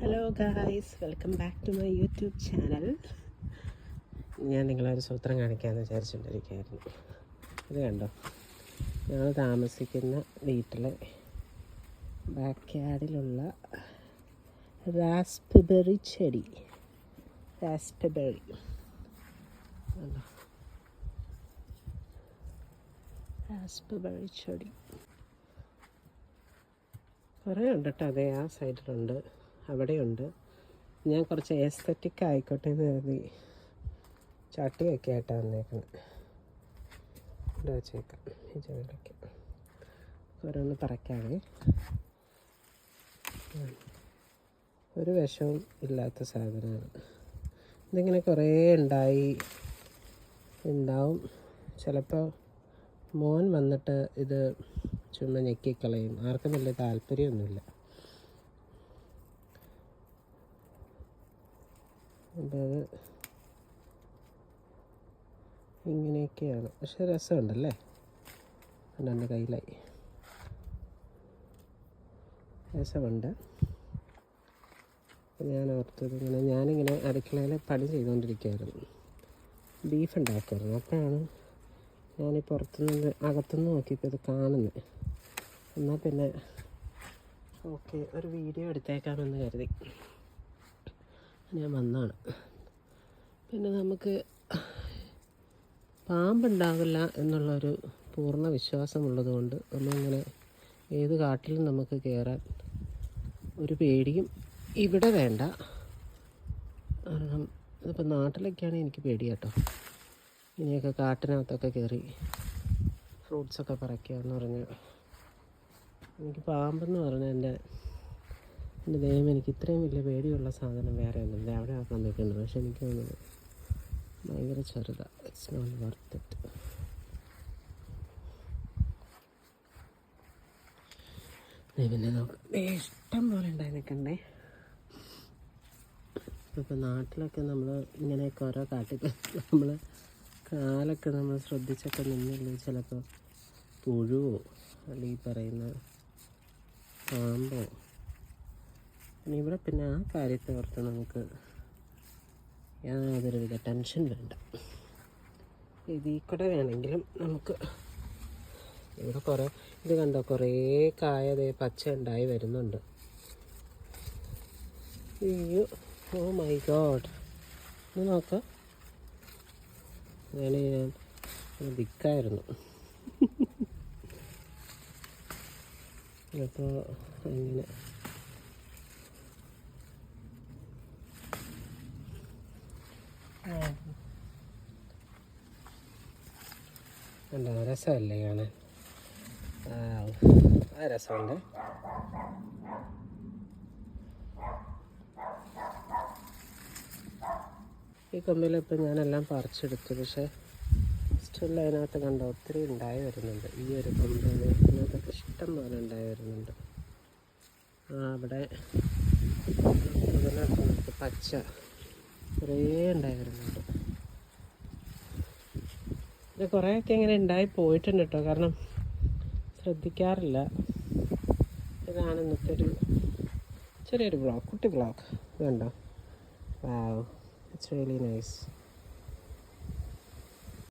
Hello guys, welcome back to my YouTube channel. ഞാൻ നിങ്ങളൊരു സൂത്രം കാണിക്കാമെന്ന് വിചാരിച്ചുകൊണ്ടിരിക്കുകയായിരുന്നു. ഇത് കണ്ടോ, ഞങ്ങൾ താമസിക്കുന്ന വീട്ടിലെ ബാക്ക് യാർഡിലുള്ള റാസ്പെറി ചെടി. റാസ്പെറി ചെടി കുറേ ഉണ്ട് കേട്ടോ. അതേ ആ സൈഡിലുണ്ട്, അവിടെയുണ്ട്. ഞാൻ കുറച്ച് എസ്തറ്റിക് ആയിക്കോട്ടെ എന്ന് കരുതി ചട്ടിയൊക്കെ ആയിട്ടാണ് വന്നേക്കുന്നത്. ഇവിടെ വെച്ചേക്കാം, ഈ ചെടിയിലൊക്കെ ഓരോന്ന് പറിക്കാതെ. ഒരു വിഷവും ഇല്ലാത്ത സാധനമാണ്. ഇതിങ്ങനെ കുറേ ഉണ്ടാവും. ചിലപ്പോൾ മോൻ വന്നിട്ട് ഇത് ചുമ്മാ ഞെക്കിക്കളയും. ആർക്കും വലിയ താല്പര്യമൊന്നുമില്ല. അപ്പോൾ അത് ഇങ്ങനെയൊക്കെയാണ്. പക്ഷെ രസമുണ്ടല്ലേ. എൻ്റെ കയ്യിലായി രസമുണ്ട്. ഞാൻ ഓർത്തത് ഞാനിങ്ങനെ അടുക്കളയിൽ പണി ചെയ്തുകൊണ്ടിരിക്കുകയായിരുന്നു. ബീഫ് ഉണ്ടാക്കുമായിരുന്നു. അപ്പോഴാണ് ഞാൻ പുറത്തുനിന്ന് അകത്തുനിന്ന് നോക്കിയപ്പോൾ ഇത് കാണുന്നത്. എന്നാൽ പിന്നെ ഓക്കെ, ഒരു വീഡിയോ എടുത്തേക്കാമെന്ന് കരുതി ഞാൻ വന്നതാണ്. പിന്നെ നമുക്ക് പാമ്പുണ്ടാവില്ല എന്നുള്ളൊരു പൂർണ്ണ വിശ്വാസമുള്ളത് കൊണ്ട് നമ്മളിങ്ങനെ ഏത് കാട്ടിലും നമുക്ക് കയറാൻ ഒരു പേടിയും ഇവിടെ വേണ്ട. കാരണം ഇതിപ്പോൾ നാട്ടിലൊക്കെയാണെങ്കിൽ എനിക്ക് പേടിയാട്ടോ. ഇനിയൊക്കെ കാട്ടിനകത്തൊക്കെ കയറി ഫ്രൂട്ട്സൊക്കെ പറിക്കുകയെന്ന് പറഞ്ഞാൽ എനിക്ക് പാമ്പെന്ന് പറഞ്ഞാൽ എൻ്റെ ദൈവം, എനിക്ക് ഇത്രയും വലിയ പേടിയുള്ള സാധനം വേറെ ഒന്നുമില്ല. അവിടെ ആക്കാൻ നിൽക്കുന്നത്. പക്ഷെ എനിക്ക് തോന്നുന്നത് ഭയങ്കര ചെറുതാണ്. It's not worth it. പിന്നെ നോക്കാം, ഇഷ്ടം പോലെ ഉണ്ടായി നിൽക്കണ്ടേ. ഇപ്പോൾ നാട്ടിലൊക്കെ നമ്മൾ ഇങ്ങനെയൊക്കെ ഓരോ കാട്ടിൽ നമ്മൾ കാലൊക്കെ നമ്മൾ ശ്രദ്ധിച്ചൊക്കെ നിന്നില്ലേ, ചിലപ്പോൾ പുഴുവോ അല്ലെങ്കിൽ പറയുന്ന പാമ്പോ. പിന്നെ ഇവിടെ പിന്നെ ആ കാര്യത്തെ ഓർത്ത് നമുക്ക് യാതൊരുവിധ ടെൻഷൻ വേണ്ട. ഇതിൽ കൂടെ വേണമെങ്കിലും നമുക്ക് ഇവിടെ കുറേ ഇത് കണ്ടോ, കുറേ കായതേ പച്ച ഉണ്ടായി വരുന്നുണ്ട്. അയ്യോ, ഓ മൈ ഗോഡ്, ഇത് നോക്കാം. ഞാൻ ദിക്കായിരുന്നു. അപ്പോൾ അങ്ങനെ എന്താ രസമല്ലേ കാണാൻ? ആ രസമുണ്ട്. ഈ കൊമ്പിലിപ്പോൾ ഞാനെല്ലാം പറിച്ചെടുത്തു. പക്ഷേ സ്റ്റിൽ അതിനകത്ത് കണ്ടോ ഒത്തിരി ഉണ്ടായി വരുന്നുണ്ട്. ഈ ഒരു കൊമ്പിൽ ഇതിനകത്തൊക്കെ ഇഷ്ടം പോലെ ഉണ്ടായി വരുന്നുണ്ട്. അവിടെ ഇതിനകത്ത് പച്ച കുറേ ഉണ്ടായി വരുന്നുണ്ട്. ഇത് കുറേയൊക്കെ ഇങ്ങനെ ഉണ്ടായി പോയിട്ടുണ്ട് കേട്ടോ. കാരണം ശ്രദ്ധിക്കാറില്ല. ഇതാണ് ഇന്നത്തെ ഒരു ചെറിയൊരു വ്ളോഗ്, കുട്ടി വ്ളോഗ്. ഇതുണ്ടോ? വാവ്, ഇറ്റ്സ് റിയലി നൈസ്.